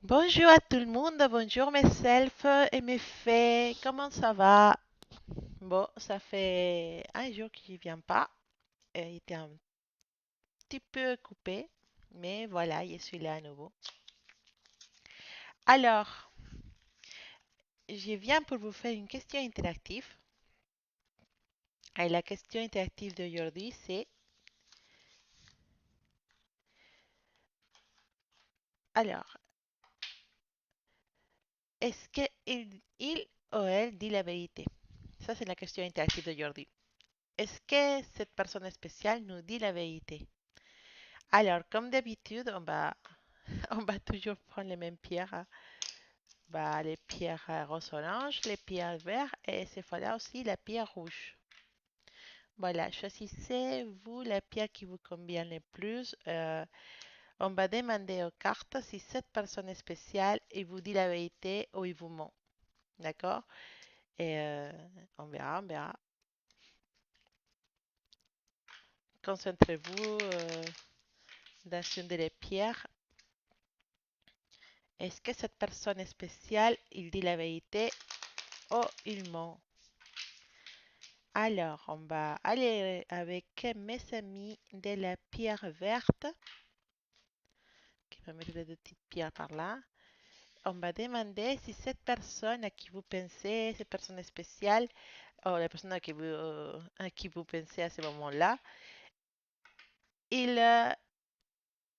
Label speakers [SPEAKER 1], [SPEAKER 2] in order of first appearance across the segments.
[SPEAKER 1] Bonjour à tout le monde, bonjour mes selfs et mes fées, comment ça va? Bon, ça fait un jour qu'il ne vient pas, il était un petit peu coupé, mais voilà, je suis là à nouveau. Alors, je viens pour vous faire une question interactive. Et la question interactive d'aujourd'hui, c'est, alors, est-ce qu'il ou elle dit la vérité? Ça, c'est la question interactive d'aujourd'hui. Est-ce que cette personne spéciale nous dit la vérité? Alors, comme d'habitude, on va toujours prendre les mêmes pierres, hein. Bah, les pierres rose-orange, les pierres vertes et cette fois-là aussi la pierre rouge. Voilà, choisissez-vous la pierre qui vous convient le plus. On va demander aux cartes si cette personne spéciale il vous dit la vérité ou il vous ment. D'accord? Et on verra. Concentrez-vous dans une des pierres. Est-ce que cette personne spéciale il dit la vérité ou il ment? Alors, on va aller avec mes amis de la pierre verte, qui va mettre les deux petites pierres par là. On va demander si cette personne à qui vous pensez, cette personne spéciale, ou la personne à qui vous pensez à ce moment-là, il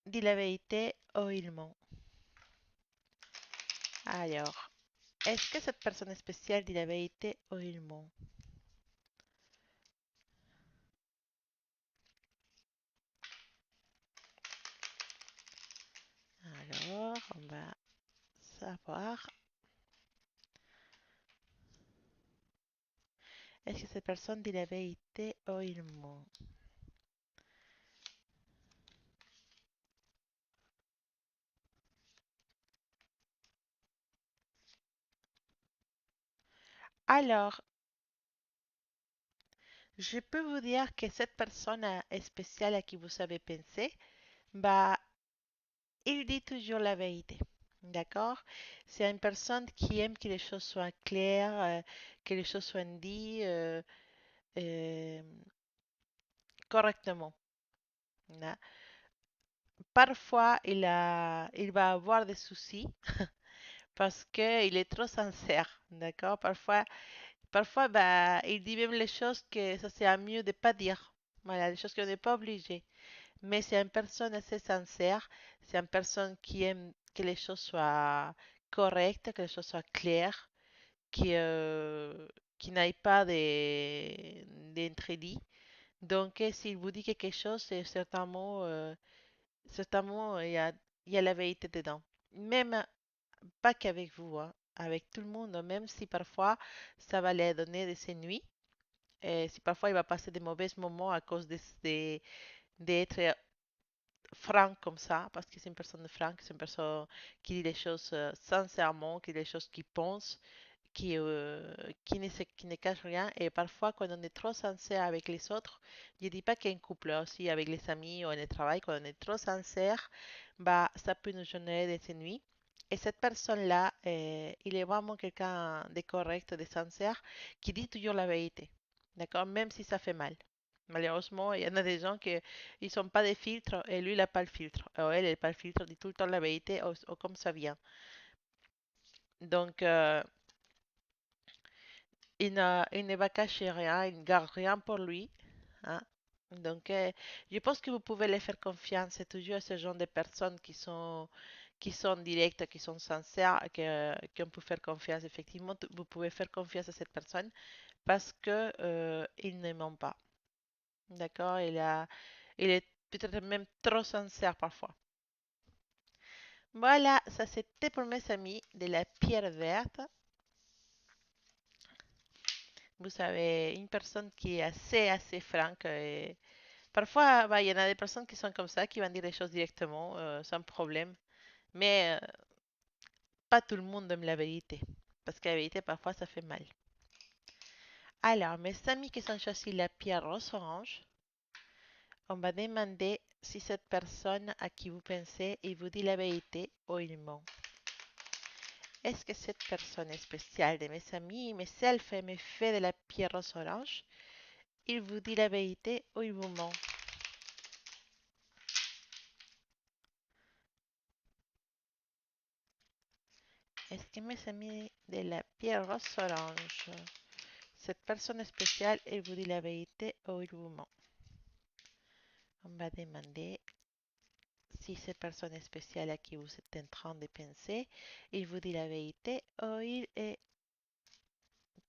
[SPEAKER 1] dit la vérité ou il ment. Alors, est-ce que cette personne spéciale dit la vérité ou il ment? Alors, on va savoir. Est-ce que cette personne dit la vérité ou il ment? Alors, je peux vous dire que cette personne spéciale à qui vous avez pensé, bah, il dit toujours la vérité. D'accord? C'est une personne qui aime que les choses soient claires, que les choses soient dites euh, correctement. Là. Parfois, il va avoir des soucis parce qu'il est trop sincère. D'accord? Parfois bah, il dit même les choses que ça c'est mieux de pas dire. Voilà, les choses qu'on n'est pas obligé. Mais c'est une personne assez sincère, c'est une personne qui aime que les choses soient correctes, que les choses soient claires, qui n'aille pas d'interdit. Donc, s'il vous dit quelque chose, c'est certainement il y a la vérité dedans. Même pas qu'avec vous, hein, avec tout le monde, même si parfois ça va lui donner des ennuis, et si parfois il va passer des mauvais moments à cause d'être franc comme ça, parce que c'est une personne franche, c'est une personne qui dit les choses sincèrement, qui dit les choses qu'il pense, qui ne cache rien. Et parfois, quand on est trop sincère avec les autres, je dis pas qu'un couple, aussi avec les amis ou en le travail, quand on est trop sincère, bah, ça peut nous générer des ennuis. Et cette personne-là, il est vraiment quelqu'un de correct, de sincère, qui dit toujours la vérité. D'accord? Même si ça fait mal. Malheureusement, il y en a des gens qui ils sont pas des filtres et lui, il n'a pas le filtre. Ou elle n'a pas le filtre, dit tout le temps la vérité ou comme ça vient. Donc, il ne va cacher rien, il ne garde rien pour lui, hein. Donc, je pense que vous pouvez les faire confiance. C'est toujours ce genre de personnes qui sont directes, qui sont sincères, qu'on peut faire confiance. Effectivement, vous pouvez faire confiance à cette personne parce que il ne ment pas. D'accord? Il est peut-être même trop sincère parfois. Voilà, ça c'était pour mes amis de la pierre verte. Vous savez, une personne qui est assez franche. Parfois, bah, il y en a des personnes qui sont comme ça, qui vont dire les choses directement, sans problème. Mais pas tout le monde aime la vérité. Parce que la vérité, parfois, ça fait mal. Alors, mes amis qui ont choisi la pierre rose-orange, on va demander si cette personne à qui vous pensez, il vous dit la vérité ou il ment. Est-ce que cette personne spéciale de mes amis, mes selfs, me fait de la pierre rose orange? Il vous dit la vérité ou il vous ment? Est-ce que mes amis de la pierre rose orange, cette personne spéciale, elle vous dit la vérité ou il vous ment? On va demander si cette personne spéciale à qui vous êtes en train de penser, il vous dit la vérité ou il est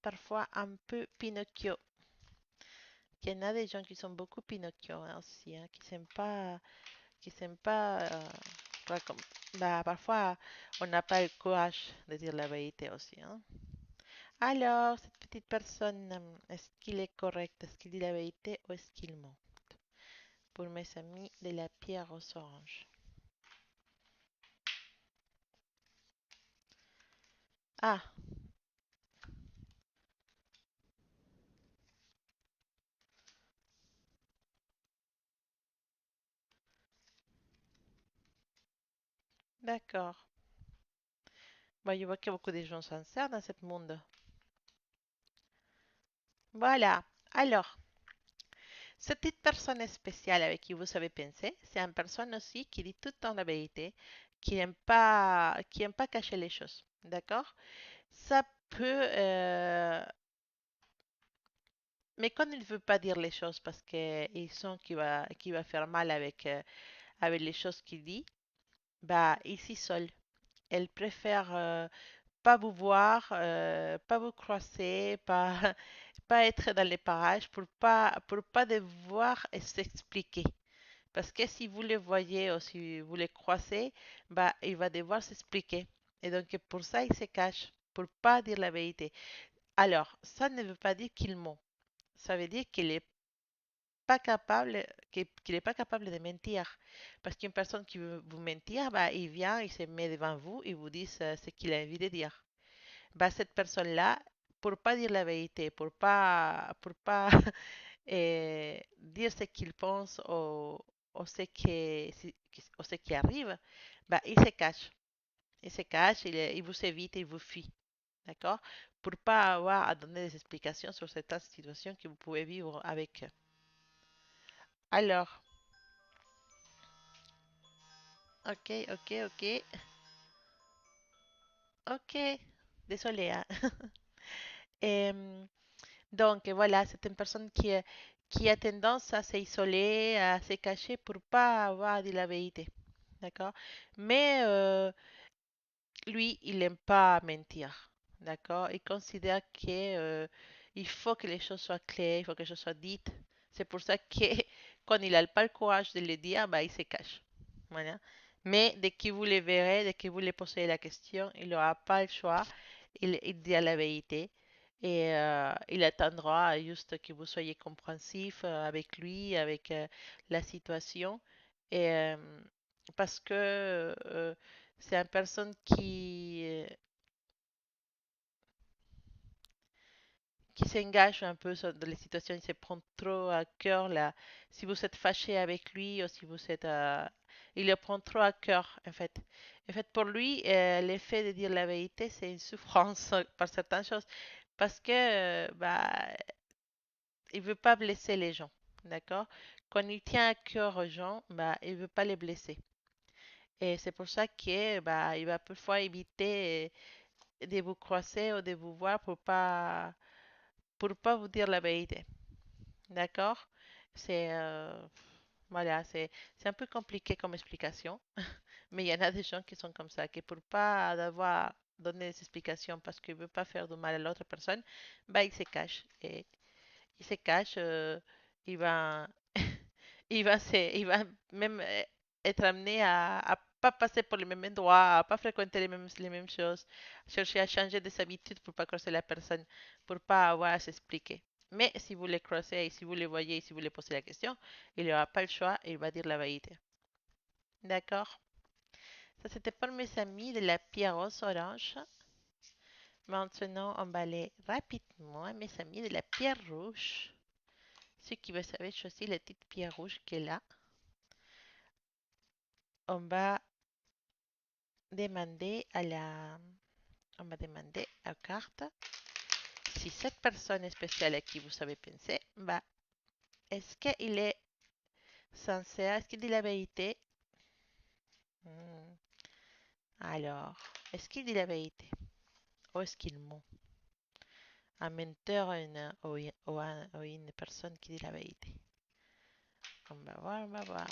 [SPEAKER 1] parfois un peu Pinocchio. Il y en a des gens qui sont beaucoup Pinocchio hein, aussi, hein, qui s'aiment pas, pas comme, bah, parfois on n'a pas le courage de dire la vérité aussi, hein. Alors, cette petite personne, est-ce qu'il est correct? Est-ce qu'il dit la vérité ou est-ce qu'il ment? Pour mes amis de la pierre aux oranges. Ah, d'accord. Bah, je vois qu'il y a beaucoup de gens sincères dans ce monde. Voilà. Alors, cette petite personne spéciale avec qui vous savez penser, c'est une personne aussi qui dit tout le temps la vérité, qui aime pas cacher les choses. D'accord? Ça peut, mais quand il ne veut pas dire les choses parce qu'il sent qu'il va faire mal avec les choses qu'il dit, bah, il s'isole. Elle préfère pas vous voir, pas vous croiser, pas, pas être dans les parages pour pas devoir s'expliquer. Parce que si vous le voyez ou si vous le croisez, bah, il va devoir s'expliquer. Et donc, pour ça, il se cache, pour pas dire la vérité. Alors, ça ne veut pas dire qu'il ment. Ça veut dire qu'il est pas capable, qu'il est pas capable de mentir. Parce qu'une personne qui veut vous mentir, bah, il vient, il se met devant vous et vous dit ce qu'il a envie de dire. Bah, cette personne-là, pour pas dire la vérité, pour pas dire ce qu'il pense ou ou ce qui arrive, bah, il se cache. Il se cache, il vous évite, il vous fuit. D'accord? Pour pas avoir à donner des explications sur certaines situations que vous pouvez vivre avec eux. Alors, ok, ok, ok, ok. Désolé, hein. Em, donc, voilà, c'est une personne qui a tendance à s'isoler, à se cacher pour pas avoir de la vérité. D'accord? Mais lui, il n'aime pas mentir. D'accord? Il considère que il faut que les choses soient claires, il faut que les choses soient dites. C'est pour ça que quand il n'a pas le courage de le dire, bah, il se cache. Voilà. Mais dès que vous le verrez, dès que vous lui posez la question, il n'aura pas le choix. Il dit la vérité. Et il attendra juste que vous soyez compréhensif avec lui, avec la situation. Et parce que c'est une personne qui s'engage un peu dans les situations, il se prend trop à cœur là. Si vous êtes fâché avec lui ou si vous êtes, il le prend trop à cœur en fait. En fait, pour lui, l'effet de dire la vérité, c'est une souffrance par certaines choses parce que bah, il veut pas blesser les gens, d'accord? Quand il tient à cœur aux gens, bah, il veut pas les blesser. Et c'est pour ça que bah, il va parfois éviter de vous croiser ou de vous voir pour pas vous dire la vérité. D'accord? C'est voilà, c'est un peu compliqué comme explication, mais il y en a des gens qui sont comme ça, qui pour pas avoir donné des explications parce qu'ils ne veulent pas faire de mal à l'autre personne, bah ils se cachent et il se cache, il va, il va même être amené à pas passer pour les mêmes endroits, à pas fréquenter les mêmes choses, chercher à changer des habitudes pour pas croiser la personne, pour pas avoir à s'expliquer. Mais si vous le croisez et si vous le voyez et si vous le posez la question, il n'aura pas le choix et il va dire la vérité. D'accord? Ça, c'était pour mes amis de la pierre rose orange. Maintenant, on va aller rapidement à mes amis de la pierre rouge. Ceux qui veulent savoir choisir la petite pierre rouge qui est là, on va demander à la On va demander aux cartes si cette personne spéciale à qui vous avez pensé, bah, est-ce qu'il est sincère, est-ce qu'il dit la vérité? Hmm. Alors, est-ce qu'il dit la vérité ou est-ce qu'il ment? Un menteur ou une personne qui dit la vérité. On va voir, on va voir.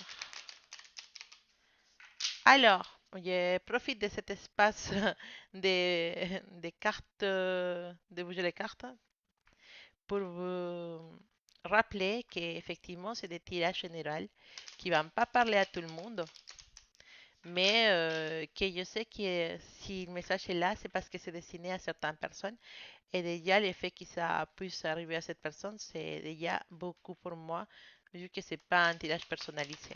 [SPEAKER 1] Alors, je profite de cet espace des cartes, de bouger les cartes, pour vous rappeler qu'effectivement, c'est des tirages généraux qui ne vont pas parler à tout le monde, mais que je sais que si le message est là, c'est parce que c'est destiné à certaines personnes. Et déjà, le fait que ça puisse arriver à cette personne, c'est déjà beaucoup pour moi, vu que c'est pas un tirage personnalisé.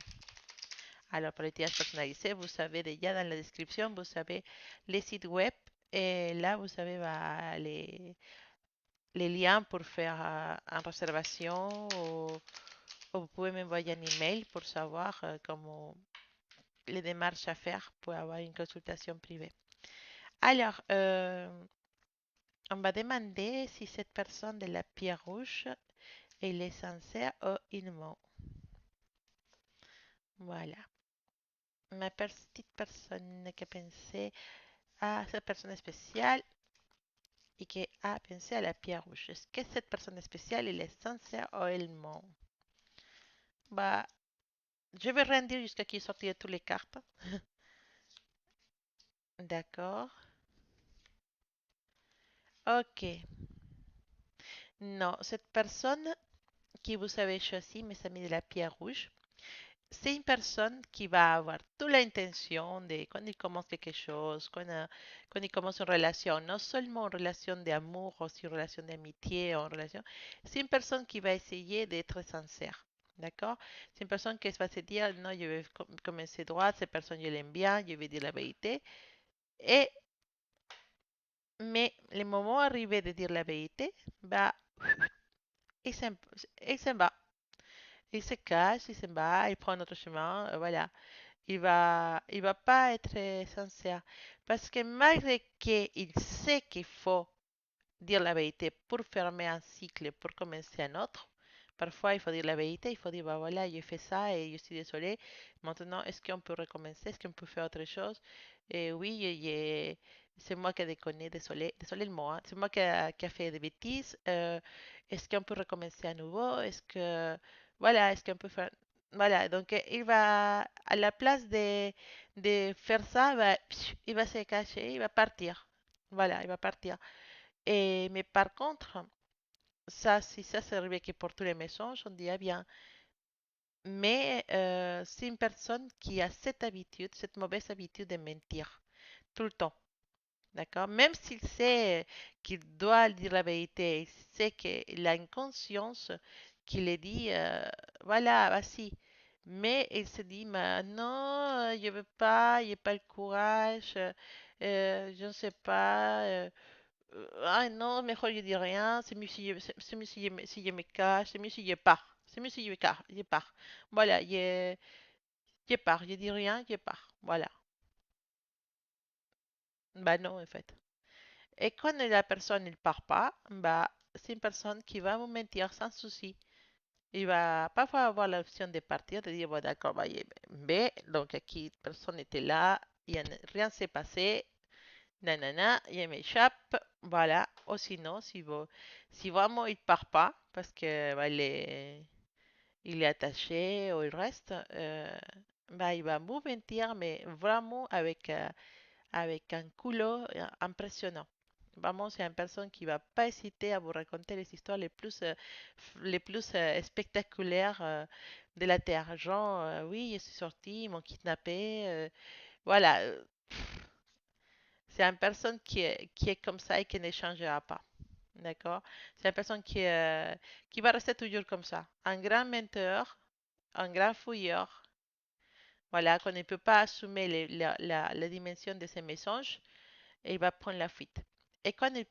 [SPEAKER 1] Alors, pour les tirages personnalisés, vous savez déjà dans la description, vous savez les sites web, et là, vous savez bah, les liens pour faire une réservation, ou vous pouvez m'envoyer un email pour savoir comment les démarches à faire pour avoir une consultation privée. Alors, on va demander si cette personne de la pierre rouge, elle est sincère ou il ment. Voilà. Ma petite personne qui a pensé à cette personne spéciale et qui a pensé à la pierre rouge. Est-ce que cette personne spéciale, elle est sincère ou elle ment? Bah, je vais rien dire jusqu'à qu'il sorte de toutes les cartes. D'accord. Ok. Non, cette personne qui vous avez choisi, mes amis de la pierre rouge, c'est une personne qui va avoir toute l'intention de, quand il commence quelque chose, quand il commence une relation, non seulement une relation d'amour, aussi une relation d'amitié, ou une relation, c'est une personne qui va essayer d'être sincère. D'accord? C'est une personne qui va se dire, non, je vais commencer droit, cette personne, je l'aime bien, je vais dire la vérité. Et, mais le moment arrivé de dire la vérité, bah, il s'en il s'en va. Il se cache, il s'en va, il prend un autre chemin, voilà. Il va pas être sincère. Parce que malgré qu'il sait qu'il faut dire la vérité pour fermer un cycle, pour commencer un autre, parfois il faut dire la vérité, il faut dire, bah voilà, j'ai fait ça et je suis désolé. Maintenant, est-ce qu'on peut recommencer? Est-ce qu'on peut faire autre chose? Et oui, c'est moi qui ai déconné, désolé, désolé le mot, hein. C'est moi qui a fait des bêtises. Est-ce qu'on peut recommencer à nouveau? Voilà, est-ce qu'on peut faire, voilà, donc il va, à la place de faire ça, il va se cacher, il va partir. Voilà, il va partir. Mais par contre, ça, si ça c'est arrivé que pour tous les mensonges, on dirait bien. Mais c'est une personne qui a cette habitude, cette mauvaise habitude de mentir tout le temps. D'accord? Même s'il sait qu'il doit dire la vérité, il sait qu'il a une conscience qui lui dit, voilà, vas-y. Mais il se dit, mais non, je veux pas, j'ai pas le courage, je ne sais pas. Ah non, mejor je dis rien, c'est mieux si je me cache, c'est mieux si je pars. C'est mieux si je pars. Voilà, je pars, je dis rien, je pars. Voilà. Bah non, en fait. Et quand la personne ne part pas, bah, c'est une personne qui va vous mentir sans souci. Il va parfois avoir l'option de partir, de dire, bon, d'accord, bah, mais donc aquí personne n'était là, rien s'est passé, nanana, je m'échappe, voilà. Ou sinon, si vraiment il part pas, parce que bah, il est attaché ou il reste, bah, il va vous mentir, mais vraiment avec un culot impressionnant. Vraiment, c'est une personne qui va pas hésiter à vous raconter les histoires les plus spectaculaires de la Terre. Genre, oui, je suis sortie, ils m'ont kidnappé. Voilà. C'est une personne qui est comme ça et qui ne changera pas. D'accord? C'est une personne qui va rester toujours comme ça. Un grand menteur, un grand fouilleur. Voilà, qu'on ne peut pas assumer la dimension de ses mensonges et il va prendre la fuite. Et quand il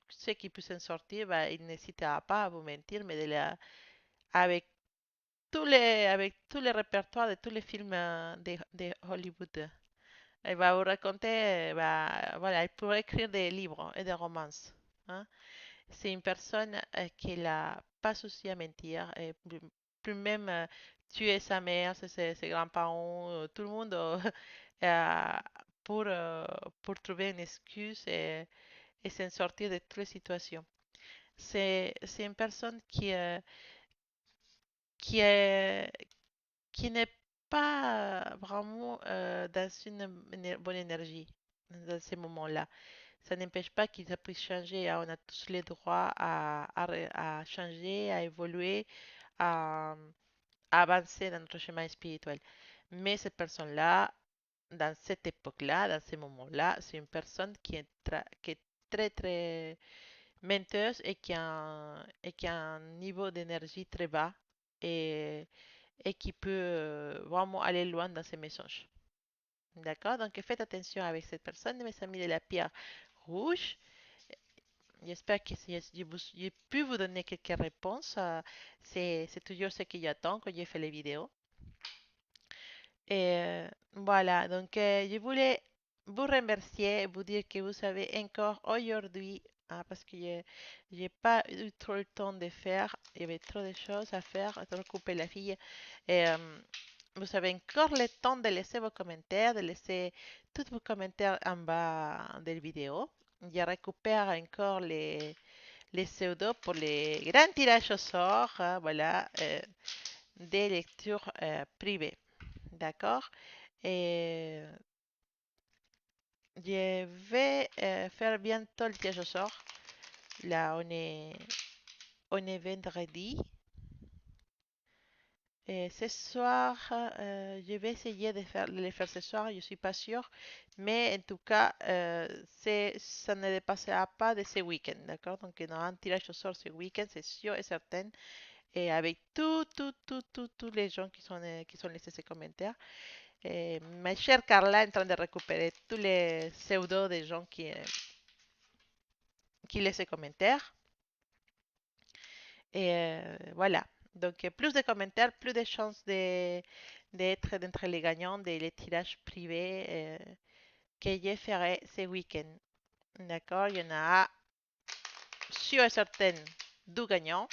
[SPEAKER 1] sait qu'il peut s'en sortir, bah, il n'hésitera pas à vous mentir, mais avec avec tous les répertoires de tous les films de Hollywood. Elle va vous raconter, voilà, elle pourrait écrire des livres et des romances, hein. C'est une personne qui n'a pas souci à mentir, et plus même tuer sa mère, ses grands-parents, tout le monde euh, pour, euh, pour trouver une excuse et s'en sortir de toutes les situations. C'est une personne qui est, qui n'est pas vraiment dans une bonne énergie dans ces moments-là. Ça n'empêche pas qu'ils puissent changer, hein. On a tous les droits à changer, à évoluer, à, à avancer dans notre chemin spirituel. Mais cette personne-là, dans cette époque-là, dans ces moments-là, c'est une personne qui est très, très menteuse et qui a un niveau d'énergie très bas et, et qui peut vraiment aller loin dans ses messages. D'accord? Donc faites attention avec cette personne, mes amis de la pierre rouge. J'espère que si j'ai pu vous donner quelques réponses. C'est toujours ce que j'attends quand j'ai fait les vidéos. Et voilà, donc je voulais vous remercier, vous dire que vous avez encore aujourd'hui, parce que j'ai pas eu trop le temps de faire, il y avait trop de choses à faire, de recouper la fille. Et, vous avez encore le temps de laisser vos commentaires, de laisser tous vos commentaires en bas de la vidéo. Je récupère encore les pseudos pour les grands tirages au sort, voilà, des lectures privées. D'accord? Et je vais faire bientôt le tirage au sort. Là, on est vendredi. Et ce soir, je vais essayer de les faire ce soir. Je suis pas sûre. Mais en tout cas, ça ne dépassera pas de ce week-end. D'accord? Donc, il y aura un tirage au sort ce week-end, c'est sûr et certain. Et avec tous les gens qui sont laissés ces commentaires. Et ma chère Carla est en train de récupérer tous les pseudos des gens qui laissent des commentaires. Et voilà. Donc, plus de commentaires, plus de chances d'être les gagnants des tirages privés que je ferai ce week-end. D'accord? Il y en a sûr et certain deux gagnants,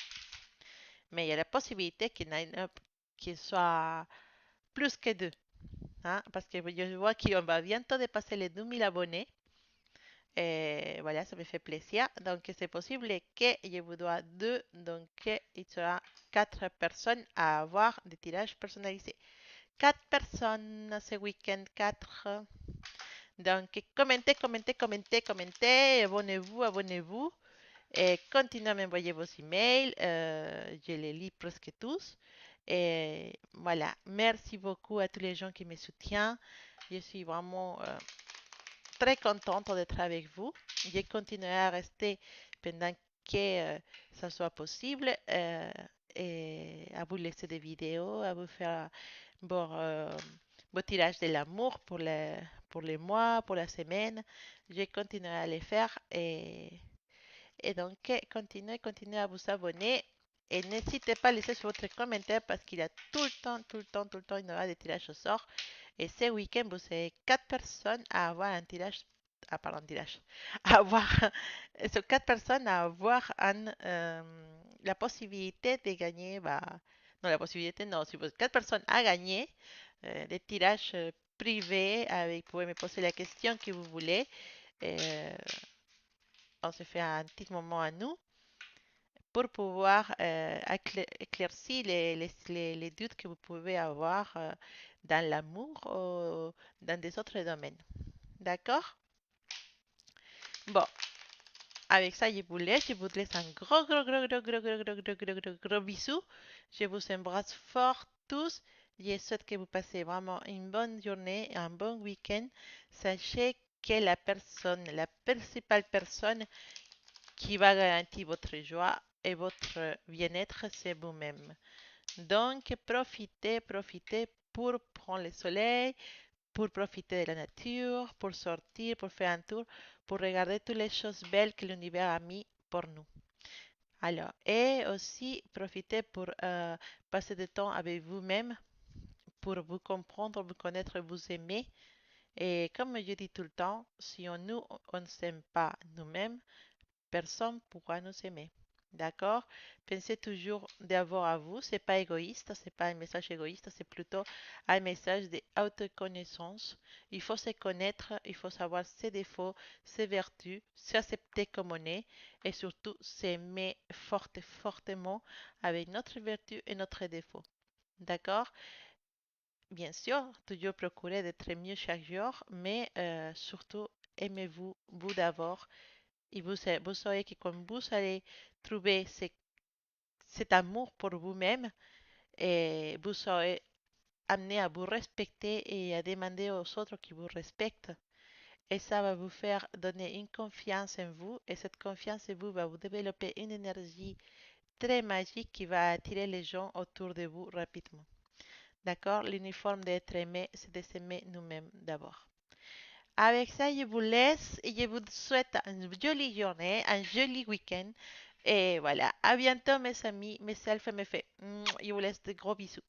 [SPEAKER 1] mais il y a la possibilité qu'il soit plus que deux, hein, parce que je vois qu'on va bientôt dépasser les 2000 abonnés. Voilà, ça me fait plaisir. Donc, c'est possible que je vous dois deux. Donc, il sera quatre personnes à avoir des tirages personnalisés. Quatre personnes ce week-end, quatre. Donc, commentez, commentez, commentez, commentez. Abonnez-vous, abonnez-vous. Et continuez à m'envoyer vos emails. Je les lis presque tous. Et voilà, merci beaucoup à tous les gens qui me soutiennent. Je suis vraiment très contente d'être avec vous. Je continuerai à rester pendant que ça soit possible et à vous laisser des vidéos, à vous faire vos tirages de l'amour pour les mois, pour la semaine. Je continuerai à les faire et donc continuez, continuez à vous abonner. Et n'hésitez pas à laisser votre commentaire parce qu'il y a tout le temps, tout le temps, tout le temps, il y aura des tirages au sort. Et ce week-end, vous serez quatre personnes à avoir un tirage. Ah, pardon, tirage. À avoir. Ce quatre personnes à avoir la possibilité de gagner. Bah, non, la possibilité, non. Si vous êtes quatre personnes à gagner des tirages privés, avec, vous pouvez me poser la question que vous voulez. Euh, on se fait un petit moment à nous pour pouvoir éclaircir les doutes que vous pouvez avoir dans l'amour ou dans des autres domaines. D'accord? Bon, avec ça, je vous laisse un gros bisou. Je vous embrasse fort tous. Je souhaite que vous passez vraiment une bonne journée, un bon week-end. Sachez que la principale personne qui va garantir votre joie et votre bien-être, c'est vous-même. Donc, profitez, profitez pour prendre le soleil, pour profiter de la nature, pour sortir, pour faire un tour, pour regarder toutes les choses belles que l'univers a mis pour nous. Alors, et aussi profitez pour passer du temps avec vous-même, pour vous comprendre, vous connaître, vous aimer Et comme je dis tout le temps, si on ne s'aime pas nous-mêmes, personne ne pourra nous aimer. D'accord? Pensez toujours d'avoir à vous. C'est pas égoïste, c'est pas un message égoïste, c'est plutôt un message d'autoconnaissance. Il faut se connaître, il faut savoir ses défauts, ses vertus, s'accepter comme on est et surtout s'aimer fortement avec notre vertu et notre défaut. D'accord? Bien sûr, toujours procurer d'être mieux chaque jour, mais surtout aimez-vous, vous d'abord, et vous saurez que quand vous allez trouver cet amour pour vous-même, et vous serez amené à vous respecter et à demander aux autres qui vous respectent. Et ça va vous faire donner une confiance en vous, et cette confiance en vous va vous développer une énergie très magique qui va attirer les gens autour de vous rapidement. D'accord? L'uniforme d'être aimé, c'est de s'aimer nous-mêmes d'abord. Avec ça, je vous laisse et je vous souhaite une jolie journée, un joli week-end. Et voilà, à bientôt mes amis, mes selfs et mes faits. Je vous laisse de gros bisous.